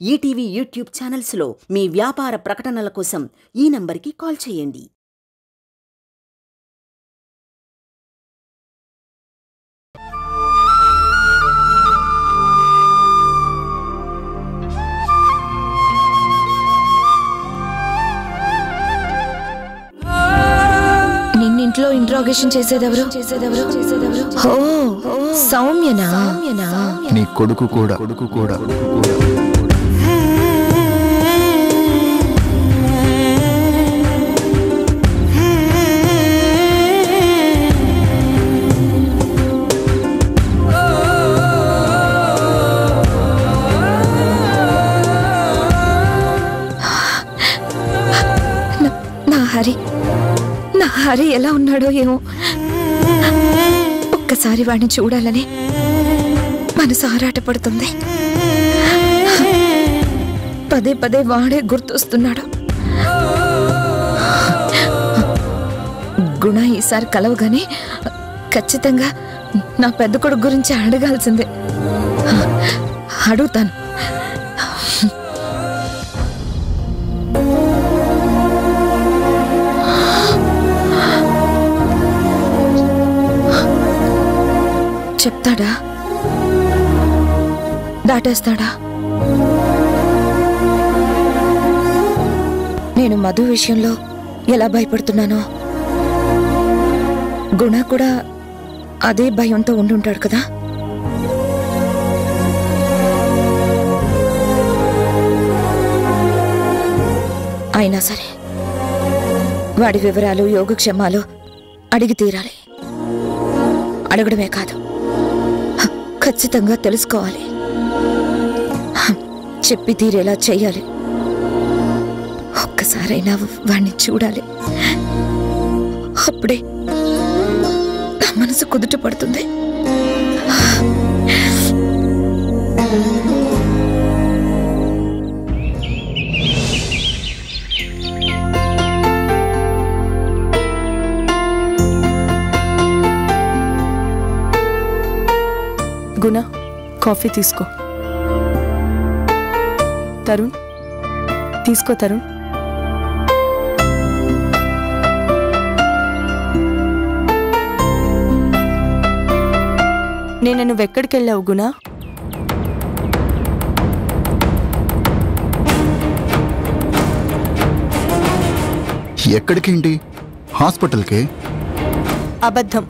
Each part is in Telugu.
ఈటీవీ యూట్యూబ్ ఛానల్స్లో మీ వ్యాపార ప్రకటనల కోసం ఈ నంబర్కి కాల్ చేయండి. నిన్నింట్లో ఇంట్రాగేషన్ చేసేదెవరు? ఓ సౌమ్యనా? నీ కొడుకు కూడా నా హరి ఎలా ఉన్నాడో ఏమో. ఒక్కసారి వాడిని చూడాలని మనసు ఆరాటపడుతుంది. పదే పదే వాడే గుర్తొస్తున్నాడు. గుణ ఈసారి కలవగానే ఖచ్చితంగా నా పెద్ద కొడుకు గురించి అడగాల్సిందే. అడుగుతాను. చెప్తాడా? దాటేస్తాడా? నేను మధు విషయంలో ఎలా భయపడుతున్నానో గుణ కూడా అదే భయంతో ఉండుంటాడు కదా. అయినా సరే వాడి వివరాలు యోగక్షేమాలు అడిగి తీరాలి. అడగడమే కాదు, ఖచ్చితంగా తెలుసుకోవాలి. చెప్పి తీరేలా చెయ్యాలి. ఒక్కసారైనా వాణ్ణి చూడాలి. అప్పుడే నా మనసు కుదుట పడుతుంది. గుణ, కాఫీ తీసుకో. తరుణ్ తీసుకో. తరుణ్ నేను నువ్వెక్కడికి వెళ్ళావు గుణ? ఎక్కడికేంటి? హాస్పిటల్కే. అబద్ధం.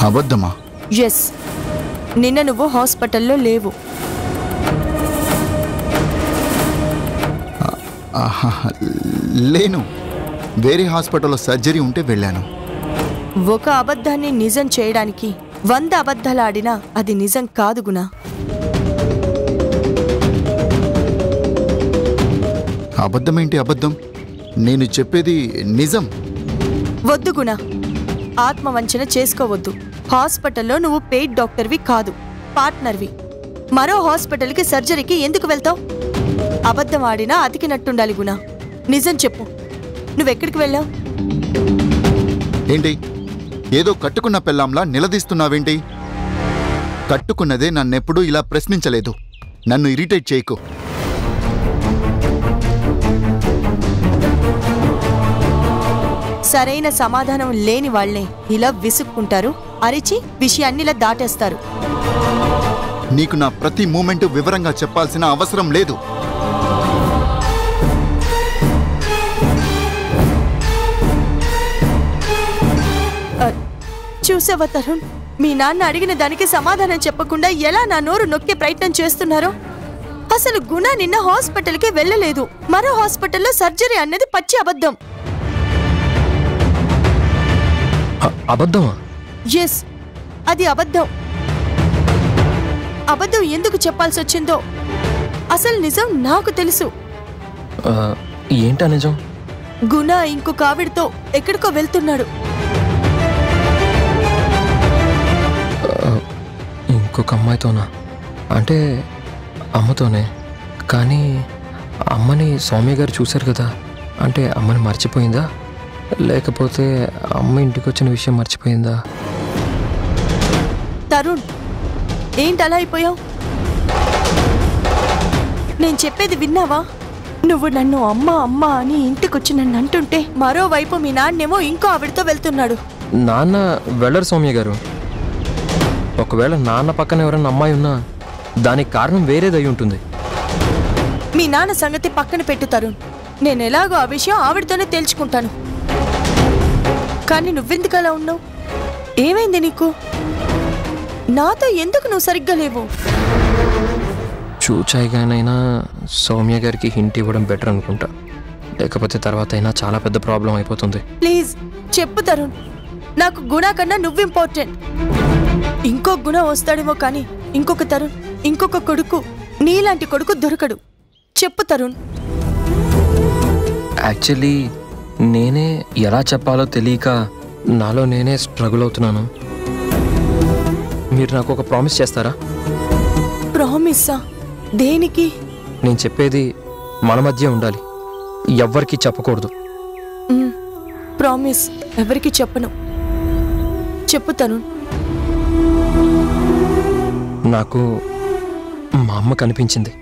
అబద్ధమా? ఎస్, నిన్న నువ్వు హాస్పిటల్లో లేవు. లేను. వేరే హాస్పిటల్లో సర్జరీ ఉంటే వెళ్ళాను. ఒక అబద్ధాన్ని నిజం చేయడానికి 100 అబద్ధాలు ఆడినా అది నిజం కాదు గుణ. అబద్ధమేంటి అబద్ధం? నేను చెప్పేది నిజం. వద్దు గుణ, ఆత్మవంచన చేసుకోవద్దు. హాస్పిటల్లో నువ్వు పెయిడ్ డాక్టర్వి కాదు, పార్ట్నర్వి. మరో హాస్పిటల్కి సర్జరీకి ఎందుకు వెళ్తావు? అబద్ధం ఆడినా అతికినట్టుండాలి గుణ. నిజం చెప్పు, నువ్వెక్కడికి వెళ్ళావు? ఏంటి ఏదో కట్టుకున్న పెళ్ళాంలా నిలదీస్తున్నావేంటి? కట్టుకున్నదే నన్నెప్పుడూ ఇలా ప్రశ్నించలేదు. నన్ను ఇరిటేట్ చేయకు. సరైన సమాధానం లేని వాళ్లే ఇలా విసుక్కుంటారు, అరిచి విషయాన్నిలా దాటేస్తారు. నీకు నా ప్రతి మూమెంట్ వివరంగా చెప్పాల్సిన అవసరం లేదు. చూసావా తరుణ్, మీ నాన్న అడిగిన దానికి సమాధానం చెప్పకుండా ఎలా నా నోరు నొక్కే ప్రయత్నం చేస్తున్నారు? అసలు గుణ నిన్న హాస్పిటల్కి వెళ్ళలేదు. మరో హాస్పిటల్లో సర్జరీ అన్నది పచ్చి అబద్ధం. అబద్ధమా? ఎస్, అది అబద్ధం. అబద్ధం ఎందుకు చెప్పాల్సి వచ్చిందో అసలు నిజం నాకు తెలుసు. ఏంటా నిజం? గుణ ఇంకొక ఆవిడతో ఎక్కడికో వెళ్తున్నాడు. ఇంకొక అమ్మాయితోనా? అంటే అమ్మతోనే. కానీ అమ్మని సౌమ్య గారు చూశారు కదా, అంటే అమ్మని మర్చిపోయిందా, లేకపోతే అమ్మ ఇంటికి వచ్చిన విషయం మర్చిపోయిందా? తరుణ్, ఏంటి అలా అయిపోయావు? నేను చెప్పేది విన్నావా? నువ్వు నన్ను అమ్మ అమ్మ అని ఇంటికొచ్చి నన్ను అంటుంటే మరోవైపు మీ నాన్నేమో ఇంకో ఆవిడతో వెళ్తున్నాడు. నాన్న వెళ్ళరు సౌమ్య గారు. ఒకవేళ నాన్న పక్కన ఎవరైనా అమ్మాయి ఉన్నా దానికి కారణం వేరేదై ఉంటుంది. మీ నాన్న సంగతి పక్కన పెట్టు తరుణ్. నేను ఎలాగో ఆ విషయం ఆవిడతోనే తేల్చుకుంటాను. కానీ నువ్వెందుకు అలా ఉన్నావు? ఏమైంది నీకు? నాతో ఎందుకు నువ్వు సరిగ్గా లేవు? చూచాయిగానైనా సౌమ్య గారికి హింట్ ఇవ్వడం బెటర్ అనుకుంటా. లేకపోతే తర్వాత అయినా చాలా పెద్ద ప్రాబ్లం అయిపోతుంది. ప్లీజ్ చెప్పు తరుణ్. నాకు గుణ కన్నా నువ్వు ఇంపార్టెంట్. ఇంకో గుణ వస్తాడేమో కానీ ఇంకొక తరుణ్, ఇంకొక కొడుకు, నీలాంటి కొడుకు దొరకడు. చెప్పు తరుణ్. యాక్చువల్లీ నేనే ఎలా చెప్పాలో తెలియక నాలో నేనే స్ట్రగుల్ అవుతున్నాను. మీరు నాకు ఒక ప్రామిస్ చేస్తారా? ప్రామిస్సా? దేనికి? నేను చెప్పేది మన మధ్య ఉండాలి, ఎవ్వరికీ చెప్పకూడదు. ప్రామిస్. ఎవరికి చెప్పను. చెప్పు తరుణ్. నాకు మా అమ్మ కనిపించింది.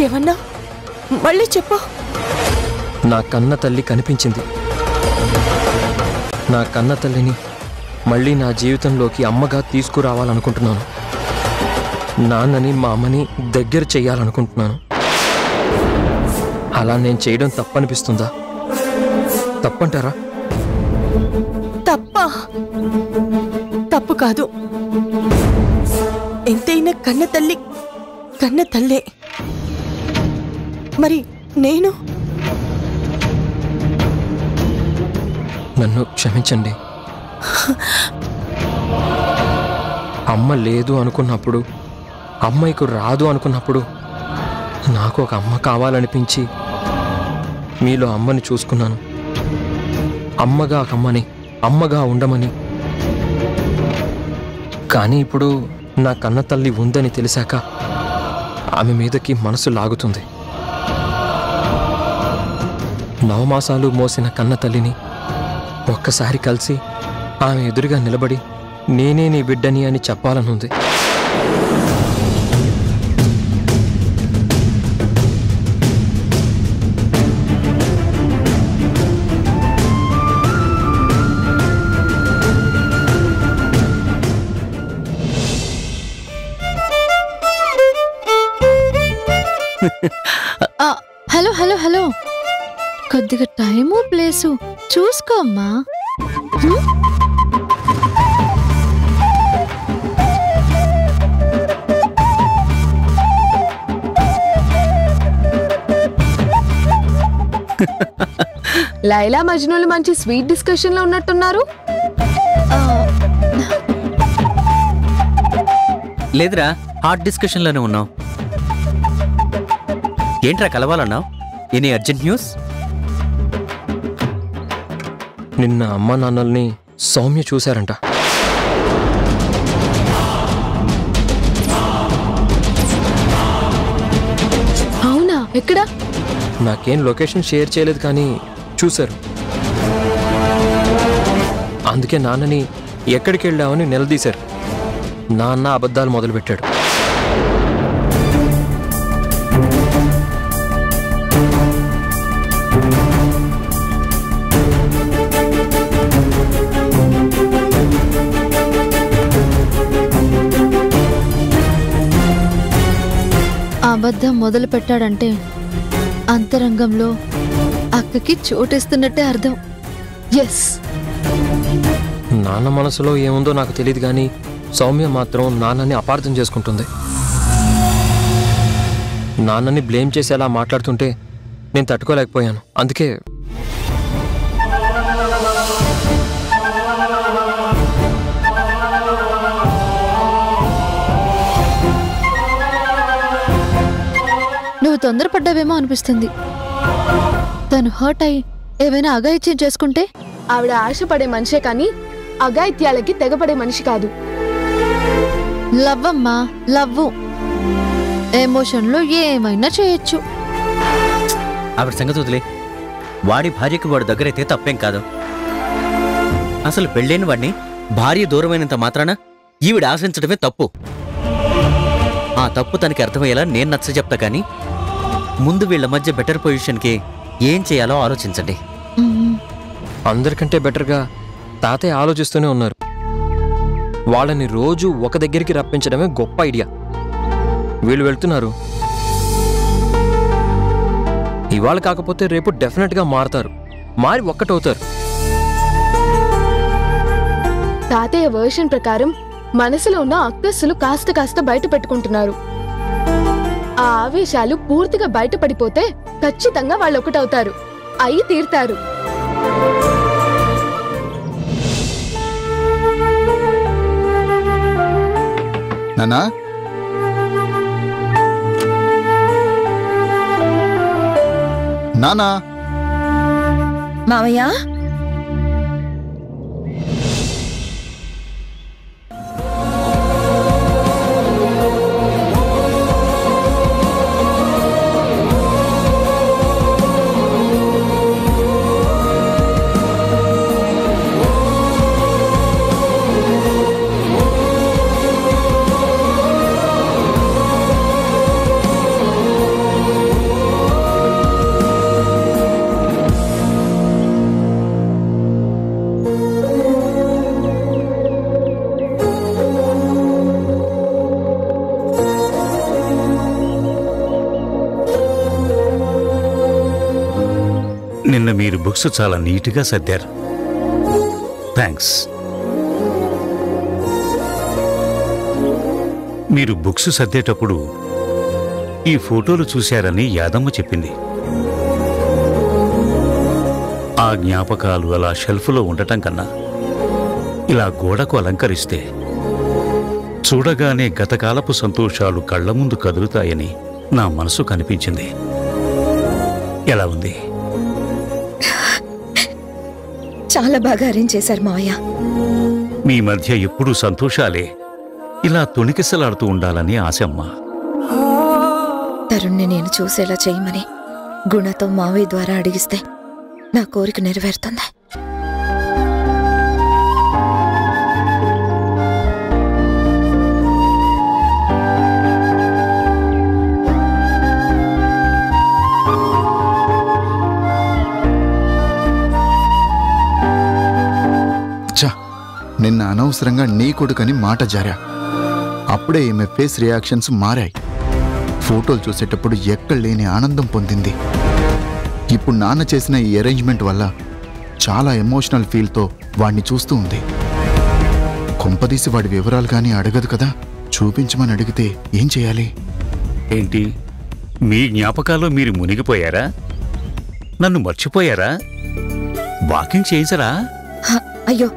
ఏమన్నా? మళ్ళీ చెప్పు. నా కన్న తల్లి కనిపించింది. నా కన్న తల్లిని మళ్ళీ నా జీవితంలోకి అమ్మగా తీసుకురావాలనుకుంటున్నాను. నాన్నని మా అమ్మని దగ్గర చెయ్యాలనుకుంటున్నాను. అలా నేను చేయడం తప్పనిపిస్తుందా? తప్పంటారా? తప్ప? తప్పు కాదు. ఎంతైనా కన్న తల్లి కన్న తల్లే. మరి నేను? నన్ను క్షమించండి. అమ్మ లేదు అనుకున్నప్పుడు, అమ్మాయికు రాదు అనుకున్నప్పుడు నాకు ఒక అమ్మ కావాలనిపించి మీలో అమ్మని చూసుకున్నాను. అమ్మగా కమ్మని, అమ్మగా ఉండమని. కానీ ఇప్పుడు నా కన్న తల్లి ఉందని తెలిసాక ఆమె మీదకి మనసు లాగుతుంది. నవమాసాలు మోసిన కన్న తల్లిని ఒక్కసారి కలిసి ఆమె ఎదురుగా నిలబడి నేనే నీ బిడ్డని అని చెప్పాలనుంది. హలో హలో హలో, కొద్దిగా టైము ప్లేసు చూసుకో అమ్మా. లైలా మజ్నూలు మంచి స్వీట్ డిస్కషన్ లో ఉన్నట్టున్నారు. లేదురా, హాట్ డిస్కషన్ లోనే ఉన్నావు. ఏంట్రా కలవాలన్నావు? Any urgent news? నిన్న అమ్మా నాన్నల్ని సౌమ్య చూశారంట. అవునా? ఎక్కడ? నాకేం లొకేషన్ షేర్ చేయలేదు కానీ చూశారు. అందుకే నాన్నని ఎక్కడికి వెళ్ళామని నిలదీశారు. నాన్న అబద్ధాలు మొదలుపెట్టాడు. అబద్ధం మొదలు పెట్టాడంటే అంతరంగంలో అక్కకి చోటేస్తున్నట్టే అర్థం. ఎస్. నాన్న మనసులో ఏముందో నాకు తెలియదు కానీ సౌమ్య మాత్రం నాన్నని అపార్థం చేసుకుంటుంది. నాన్నని బ్లేమ్ చేసేలా మాట్లాడుతుంటే నేను తట్టుకోలేకపోయాను. అందుకే నువ్వు తొందరపడ్డావేమో అనిపిస్తుంది. తను హర్ట్ అయి ఏవైనా అఘాయిత్యం చేసుకుంటే? ఆవిడ ఆశపడే మనిషే కానీ అఘాయిత్యాలకి తెగపడే మనిషి కాదు. లవ్ అమ్మా, లవ్వు. ఎమోషన్లో ఏమైనా చేయొచ్చు. ఆవిడ సంగతి వదిలే. వాడి భార్యకి వాడు దగ్గరైతే తప్పేం కాదు. అసలు పెళ్ళైన వాడిని భార్య దూరమైనంత మాత్రాన ఈవిడ ఆశించడమే తప్పు. ఆ తప్పు తనకి అర్థమయ్యేలా నేను నచ్చ చెప్తా, కానీ ముందు వీళ్ళ మధ్య బెటర్ పొజిషన్కి ఏం చేయాలో ఆలోచించండి. అందరికంటే బెటర్గా తాతయ్య ఆలోచిస్తూనే ఉన్నారు. వాళ్ళని రోజు ఒక దగ్గరికి రప్పించడమే గొప్ప ఐడియా. వీళ్ళు వెళ్తున్నారు, ఇవాళ కాకపోతే రేపు డెఫినెట్గా మారుతారు, మారి ఒక్కటవుతారు. తాతయ్య వర్షన్ ప్రకారం మనసులో ఉన్న అక్కస్సులు కాస్త కాస్త బయట పెట్టుకుంటున్నారు. ఆ ఆవేశాలు పూర్తిగా బయటపడిపోతే ఖచ్చితంగా వాళ్ళు ఒకటవుతారు, అయి తీరుతారు. నానా, నానా, మావయ్య, నిన్న మీరు బుక్స్ చాలా నీట్గా సర్దారు. థ్యాంక్స్. మీరు బుక్స్ సర్దేటప్పుడు ఈ ఫోటోలు చూశారని యాదమ్మ చెప్పింది. ఆ జ్ఞాపకాలు అలా షెల్ఫ్లో ఉండటం కన్నా ఇలా గోడకు అలంకరిస్తే చూడగానే గతకాలపు సంతోషాలు కళ్ల ముందు కదులుతాయని నా మనసు కనిపించింది. ఎలా ఉంది? చాలా బాగా అరేంజ్ చేశారు మావయ్య. మీ మధ్య ఎప్పుడూ సంతోషాలే ఇలా తొణికిసలాడుతూ ఉండాలని ఆశమ్మా. తరుణ్ణి నేను చూసేలా చేయమని గుణతో మావయ్య ద్వారా అడిగిస్తే నా కోరిక నెరవేరుతుంది. నిన్న అనవసరంగా నీ కొడుకని మాట జారా. అప్పుడే ఈమె ఫేస్ రియాక్షన్స్ మారాయి. ఫోటోలు చూసేటప్పుడు ఎక్కడ లేని ఆనందం పొందింది. ఇప్పుడు నాన్న చేసిన ఈ అరేంజ్మెంట్ వల్ల చాలా ఎమోషనల్ ఫీల్తో వాడిని చూస్తూ ఉంది. కొంపదీసి వాడి వివరాలు కానీ అడగదు కదా. చూపించమని అడిగితే ఏం చేయాలి? ఏంటి, మీ జ్ఞాపకాల్లో మీరు మునిగిపోయారా? నన్ను మర్చిపోయారా? వాకింగ్ చేయించరా? అయ్యో,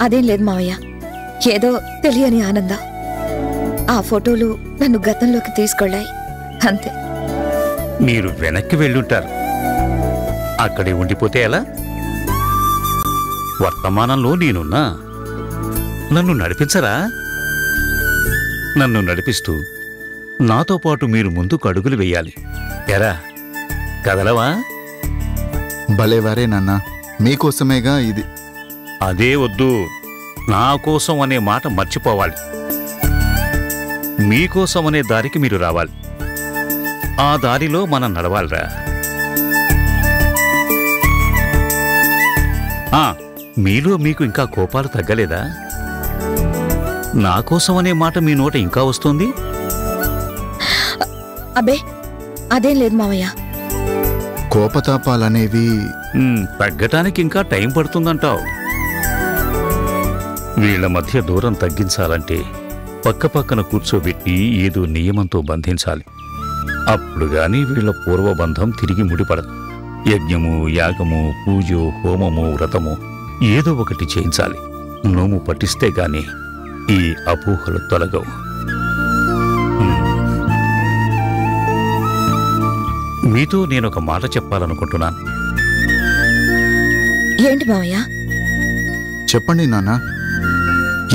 అదేం లేదు మావయ్య. ఏదో తెలియని ఆనందం. ఆ ఫోటోలు నన్ను గతంలోకి తీసుకెళ్ళాయి, అంతే. మీరు వెనక్కి వెళ్ళుంటారు. అక్కడే ఉండిపోతే ఎలా? వర్తమానంలో నేనున్నా. నన్ను నడిపించరా? నన్ను నడిపిస్తూ నాతో పాటు మీరు ముందుకు అడుగులు వెయ్యాలి. ఎరా, కదలవా? భలేవారే నాన్న, మీకోసమేగా ఇది. అదే వద్దు, నా కోసం అనే మాట మర్చిపోవాలి. మీకోసం అనే దారికి మీరు రావాలి. ఆ దారిలో మనం నడవాలిరా. మీలో మీకు ఇంకా కోపాలు తగ్గలేదా? నా కోసం అనే మాట మీ నోట ఇంకా వస్తుంది? అబ్బే, అదేం లేదు మావయ్య. కోపతాపాలనేవి తగ్గటానికి ఇంకా టైం పడుతుందంటావు. వీళ్ల మధ్య దూరం తగ్గించాలంటే పక్కపక్కన కూర్చోబెట్టి ఏదో నియమంతో బంధించాలి. అప్పుడు గాని వీళ్ల పూర్వబంధం తిరిగి ముడిపడదు. యజ్ఞము, యాగము, పూజో, హోమము, వ్రతము ఏదో ఒకటి చేయించాలి. నోము పట్టిస్తే గాని ఈ అపోహలు తొలగవు. మీతో నేనొక మాట చెప్పాలనుకుంటున్నాను. ఏంటి మావయ్య? చెప్పండి నాన్న,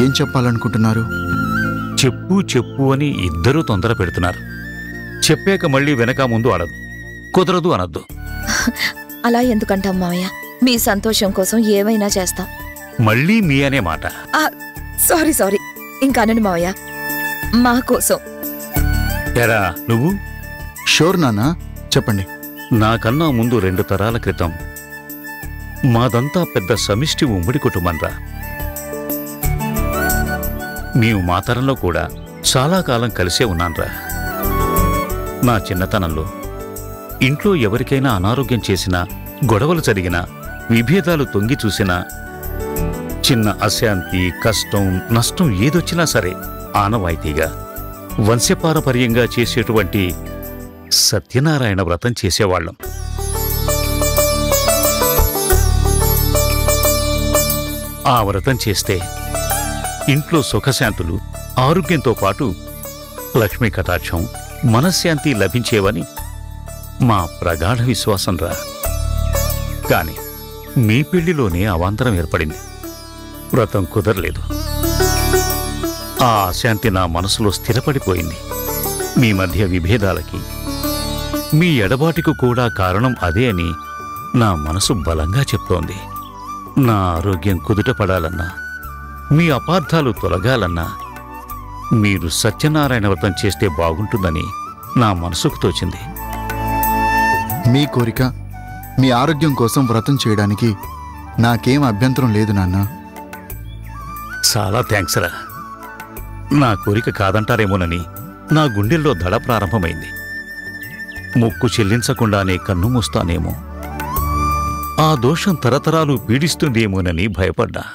ఏం చెప్పాలనుకుంటున్నారు? చెప్పు చెప్పు అని ఇద్దరూ తొందర పెడుతున్నారు. చెప్పాక మళ్ళీ వెనక ముందు అడదు, కుదరదు అనద్దు. అలా ఎందుకంటాం మావయ్య? మీ సంతోషం కోసం ఏమైనా చేస్తాం. మళ్ళీ మీ అనే మాట. సారీ ఇంకా అనండి మావయ్య, మా కోసం. ఎరా నువ్వు? షూర్ నాన్న, చెప్పండి. నాకన్నా ముందు 2 తరాల క్రితం మాదంతా పెద్ద సమిష్టి ఉమ్మడి కుటుంబంరా. మేము మా తరంలో కూడా చాలా కాలం కలిసే ఉన్నాన్రా. నా చిన్నతనంలో ఇంట్లో ఎవరికైనా అనారోగ్యం చేసినా, గొడవలు జరిగినా, విభేదాలు తొంగి చూసినా, చిన్న అశాంతి, కష్టం, నష్టం ఏదొచ్చినా సరే ఆనవాయితీగా వంశపారపర్యంగా చేసేటువంటి సత్యనారాయణ వ్రతం చేసేవాళ్ళం. ఆ వ్రతం చేస్తే ఇంట్లో సుఖశాంతులు, ఆరోగ్యంతో పాటు లక్ష్మీ కటాక్షం, మనశ్శాంతి లభించేవని మా ప్రగాఢ విశ్వాసం రా. కాని మీ పెళ్లిలోనే అవాంతరం ఏర్పడింది. వ్రతం కుదరలేదు. ఆ అశాంతి నా మనసులో స్థిరపడిపోయింది. మీ మధ్య విభేదాలకి, మీ ఎడబాటుకు కూడా కారణం అదే అని నా మనసు బలంగా చెప్తోంది. నా ఆరోగ్యం కుదుటపడాలన్నా, మీ అపార్థాలు తొలగాలన్నా మీరు సత్యనారాయణ వ్రతం చేస్తే బాగుంటుందని నా మనసుకు తోచింది. మీ కోరిక, మీ ఆరోగ్యం కోసం వ్రతం చేయడానికి నాకేం అభ్యంతరం లేదు నాన్న. చాలా థ్యాంక్స్ రా. నా కోరిక కాదంటారేమోనని నా గుండెల్లో దడ ప్రారంభమైంది. మొక్కు చెల్లించకుండానే కన్ను మూస్తానేమో, ఆ దోషం తరతరాలు పీడిస్తుందేమోనని భయపడ్డా.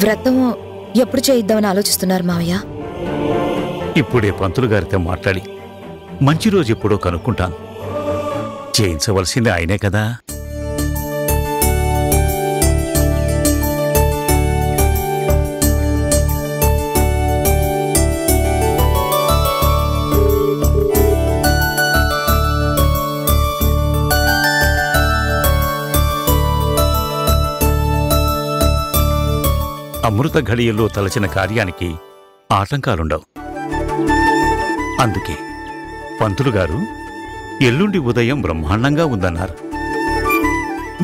వ్రతం ఎప్పుడు చేయిద్దామని ఆలోచిస్తున్నారు మావయ్య? ఇప్పుడే పంతులు గారితో మాట్లాడి మంచి రోజు ఎప్పుడో కనుక్కుంటాను. చేయించవలసింది ఆయనే కదా. అమృత ఘడియల్లో తలచిన కార్యానికి ఆటంకాలుండవు. అందుకే పంతులు గారు ఎల్లుండి ఉదయం బ్రహ్మాండంగా ఉందన్నారు.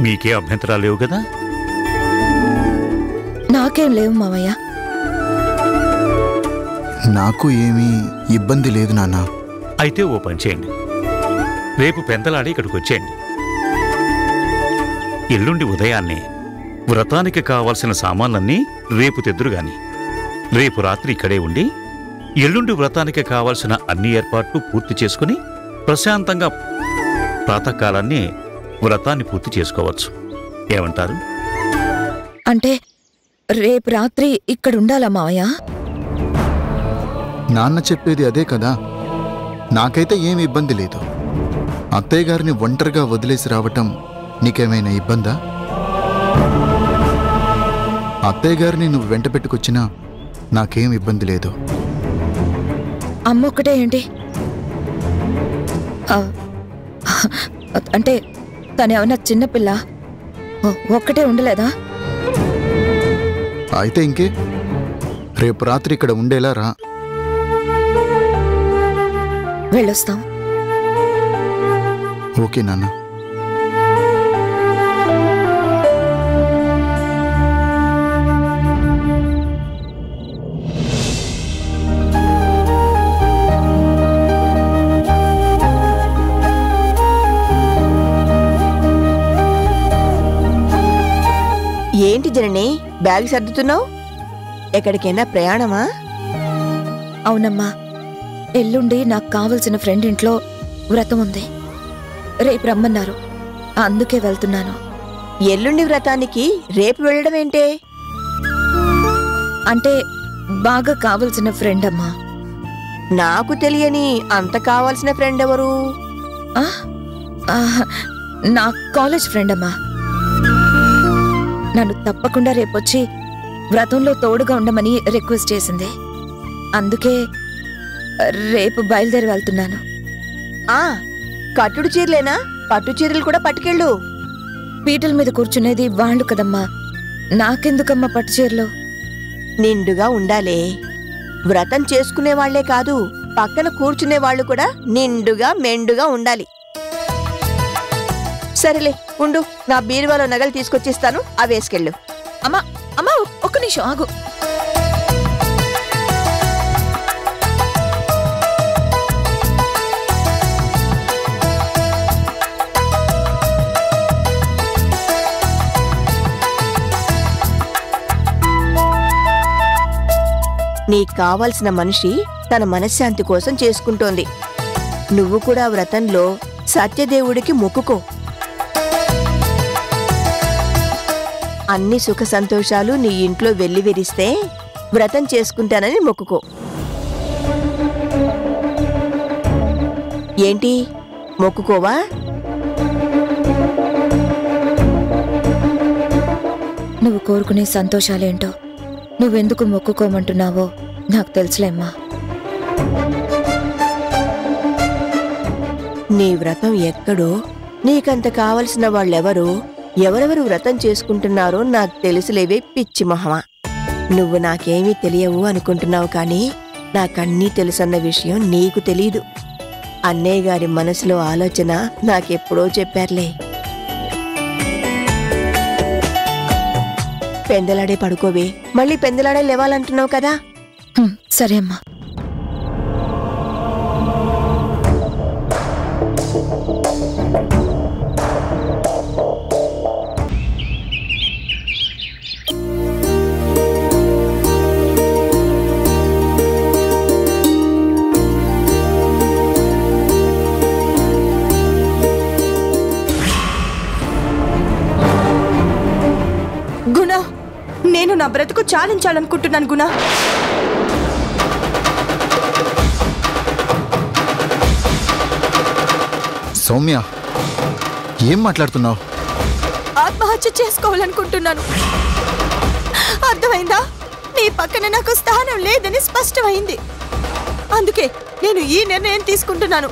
మీకే అభ్యంతరాలు లేవు కదా? నాకేం లేవు మావయ్య. నాకు ఏమీ ఇబ్బంది లేదు నాన్న. అయితే ఓ పని చేయండి, రేపు పెందలాడి ఇక్కడికి వచ్చేయండి. ఎల్లుండి ఉదయాన్నే వ్రతానికి కావాల్సిన సామాన్లన్నీ రేపు తెద్దురుగాని, రేపు రాత్రి ఇక్కడే ఉండి ఎల్లుండి వ్రతానికి కావాల్సిన అన్ని ఏర్పాట్లు పూర్తి చేసుకుని ప్రశాంతంగా ప్రాతకాలాన్ని వ్రతాన్ని పూర్తి చేసుకోవచ్చు. ఏమంటారు? అంటే రేపు రాత్రి ఇక్కడుండాలా మావయ్య? నాన్న చెప్పేది అదే కదా. నాకైతే ఏమి ఇబ్బంది లేదు. అత్తయ్య గారిని ఒంటరిగా వదిలేసి రావటం నీకేమైనా ఇబ్బందా? అత్తయ్య గారిని నువ్వు వెంట పెట్టుకొచ్చినా నాకేం ఇబ్బంది లేదు. అమ్మొక్కటే ఏంటి? అంటే తనేమన్నా చిన్నపిల్ల, ఒక్కటే ఉండలేదా? అయితే ఇంకే, రేపు రాత్రి ఇక్కడ ఉండేలా రా. వెళ్ళొస్తాం. ఓకే నాన్న. ఏంటి జనని బ్యాగ్ సర్దుతున్నావు? ఎక్కడికైనా ప్రయాణమా? అవునమ్మా, ఎల్లుండి నాకు కావలసిన ఫ్రెండ్ ఇంట్లో వ్రతం ఉంది. రేపు రమ్మన్నారు, అందుకే వెళ్తున్నాను. ఎల్లుండి వ్రతానికి రేపు వెళ్ళడం ఏంటే? అంటే బాగా కావలసిన ఫ్రెండ్ అమ్మా. నాకు తెలియని అంత కావాల్సిన ఫ్రెండ్ ఎవరు? నా కాలేజ్ ఫ్రెండ్ అమ్మా. నన్ను తప్పకుండా రేపొచ్చి వ్రతంలో తోడుగా ఉండమని రిక్వెస్ట్ చేసింది. అందుకే రేపు బయలుదేరి వెళ్తున్నాను. కట్టుడు చీరలేనా? పట్టు చీరలు కూడా పట్టుకెళ్ళు. పీటల మీద కూర్చునేది వాళ్ళు కదమ్మా, నాకెందుకమ్మా పట్టు చీరలు? నిండుగా ఉండాలే. వ్రతం చేసుకునే వాళ్లే కాదు, పక్కన కూర్చునే వాళ్ళు కూడా నిండుగా మెండుగా ఉండాలి. సరేలే ఉండు, నా బీరువాలో నగలు తీసుకొచ్చిస్తాను, అవి వేసుకెళ్ళు. అమ్మా అమ్మా ఒక్క నిమిషం ఆగు. నీకు కావాల్సిన మనిషి తన మనశ్శాంతి కోసం చేసుకుంటోంది. నువ్వు కూడా వ్రతంలో సత్యదేవుడికి మొక్కుకో. అన్ని సుఖ సంతోషాలు నీ ఇంట్లో వెల్లివిరిస్తే వ్రతం చేసుకుంటానని మొక్కుకో. ఏంటి మొక్కుకోవా? నువ్వు కోరుకునే సంతోషాలేంటో నువ్వెందుకు మొక్కుకోమంటున్నావో నాకు తెలుసులేమ్మా. నీ వ్రతం ఎక్కడో, నీకంత కావలసిన వాళ్ళెవరో, ఎవరెవరు వ్రతం చేసుకుంటున్నారో నాకు తెలుసులేవే పిచ్చి మొహమా. నువ్వు నాకేమీ తెలియవు అనుకుంటున్నావు, కానీ నాకన్నీ తెలుసన్న విషయం నీకు తెలీదు. అన్నయ్య గారి మనసులో ఆలోచన నాకెప్పుడో చెప్పారులే. పెందలాడే పడుకోవే, మళ్ళీ పెందలాడే లేవాలంటున్నావు కదా. సరే అమ్మా. గుణ, నేను నా బ్రతుకు చాలించాలనుకుంటున్నాను గుణ. సౌమ్య, ఏం మాట్లాడుతున్నావు? ఆత్మహత్య చేసుకోవాలనుకుంటున్నాను. అర్థమైందా? నీ పక్కన నాకు స్థానం లేదని స్పష్టమైంది. అందుకే నేను ఈ నిర్ణయం తీసుకుంటున్నాను.